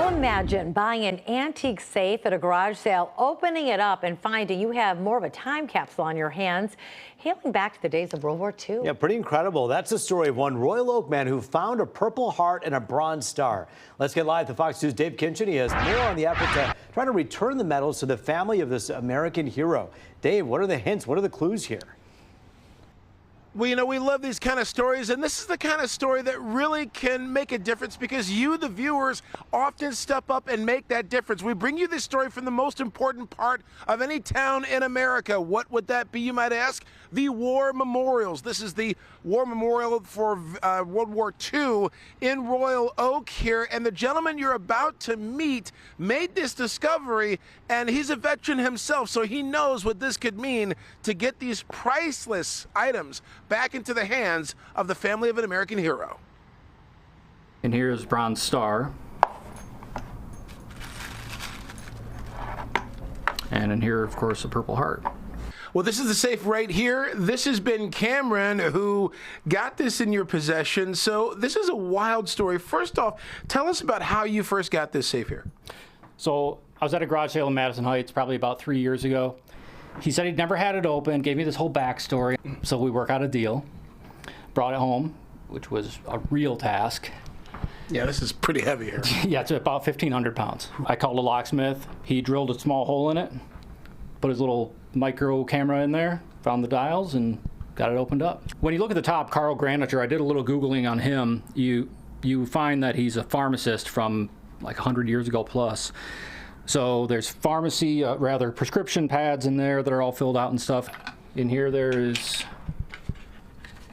Imagine buying an antique safe at a garage sale, opening it up and finding you have more of a time capsule on your hands, hailing back to the days of World War II. Yeah, pretty incredible. That's the story of one Royal Oak man who found a Purple Heart and a Bronze Star. Let's get live to Fox News' Dave Kinchin. He has more on the effort to try to return the medals to the family of this American hero. Dave, what are the hints? What are the clues here? Well, you know, we love these kind of stories, and this is the kind of story that really can make a difference because you, the viewers, often step up and make that difference. We bring you this story from the most important part of any town in America. What would that be, you might ask? The War Memorials. This is the War Memorial for World War II in Royal Oak here, and the gentleman you're about to meet made this discovery, and he's a veteran himself, so he knows what this could mean to get these priceless items back into the hands of the family of an American hero. And here's Bronze Star. And in here, of course, a Purple Heart. Well, this is the safe right here. This has been Cameron who got this in your possession. So this is a wild story. First off, tell us about how you first got this safe here. So I was at a garage sale in Madison Heights probably about 3 years ago. He said he'd never had it open, gave me this whole backstory. So we work out a deal, brought it home, which was a real task. Yeah, this is pretty heavy here. Yeah, it's about 1,500 pounds. I called a locksmith. He drilled a small hole in it, put his little micro camera in there, found the dials, and got it opened up. When you look at the top, Carl Granicher, I did a little Googling on him. You find that he's a pharmacist from like 100 years ago plus. So there's pharmacy, prescription pads in there that are all filled out and stuff. In here there is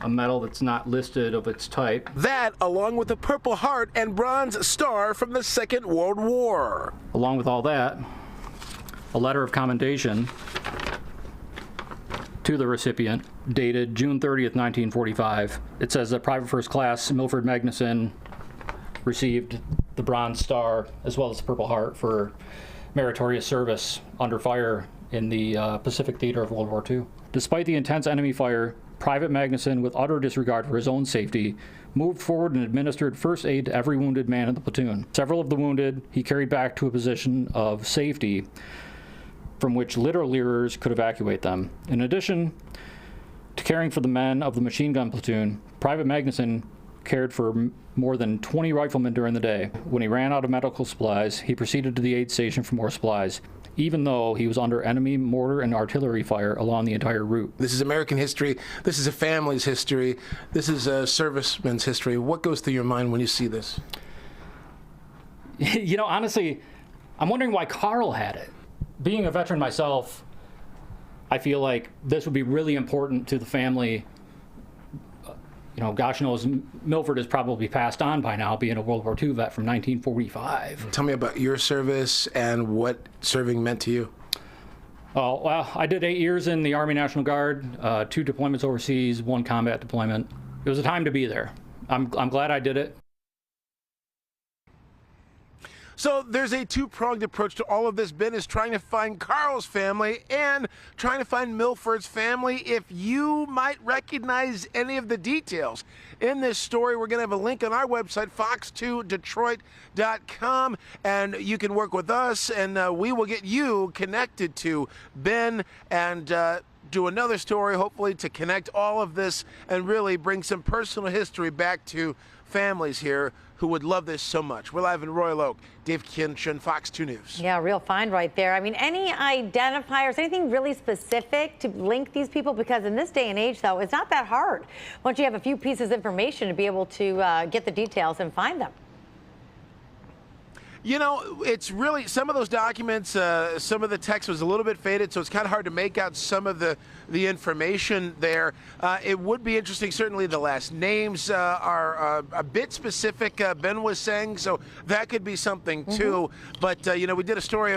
a medal that's not listed of its type. That, along with the Purple Heart and Bronze Star from the Second World War. Along with all that, a letter of commendation to the recipient, dated June 30th, 1945. It says that Private First Class Milford Magnuson received the Bronze Star as well as the Purple Heart for meritorious service under fire in the Pacific Theater of World War II. Despite the intense enemy fire, Private Magnuson, with utter disregard for his own safety, moved forward and administered first aid to every wounded man in the platoon. Several of the wounded he carried back to a position of safety from which literalers could evacuate them. In addition to caring for the men of the machine gun platoon, Private Magnuson cared for more than 20 riflemen during the day. When he ran out of medical supplies, he proceeded to the aid station for more supplies, even though he was under enemy mortar and artillery fire along the entire route. This is American history. This is a family's history. This is a serviceman's history. What goes through your mind when you see this? You know, honestly, I'm wondering why Carl had it. Being a veteran myself, I feel like this would be really important to the family. You know, gosh knows Milford is probably passed on by now, being a World War II vet from 1945. Tell me about your service and what serving meant to you. Oh, well, I did 8 years in the Army National Guard, 2 deployments overseas, 1 combat deployment. It was a time to be there. I'm glad I did it. So there's a two-pronged approach to all of this. Ben is trying to find Carl's family and trying to find Milford's family. If you might recognize any of the details in this story, we're going to have a link on our website, fox2detroit.com, and you can work with us, and we will get you connected to Ben and do another story, hopefully, to connect all of this and really bring some personal history back to families here who would love this so much. We're live in Royal Oak. Dave Kinchin, Fox 2 News. Yeah, real find right there. I mean, any identifiers, anything really specific to link these people? Because in this day and age, though, it's not that hard once you have a few pieces of information to be able to get the details and find them. You know, it's really, some of those documents, some of the text was a little bit faded, so it's kind of hard to make out some of the information there. It would be interesting, certainly the last names are a bit specific, Ben was saying, so that could be something too. But, you know, we did a story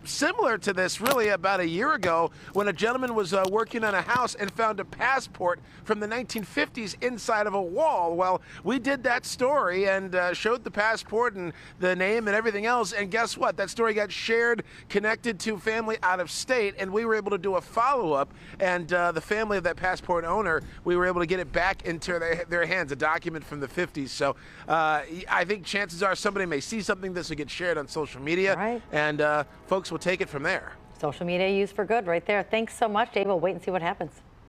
similar to this really about a year ago when a gentleman was working on a house and found a passport from the 1950s inside of a wall. Well, we did that story and showed the passport and the name and everything everything else. And guess what? That story got shared, connected to family out of state, and we were able to do a follow-up. And the family of that passport owner, we were able to get it back into their hands, a document from the 50s. So I think chances are somebody may see something, this will get shared on social media, right, and folks will take it from there. Social media used for good right there. Thanks so much, Dave. We'll wait and see what happens.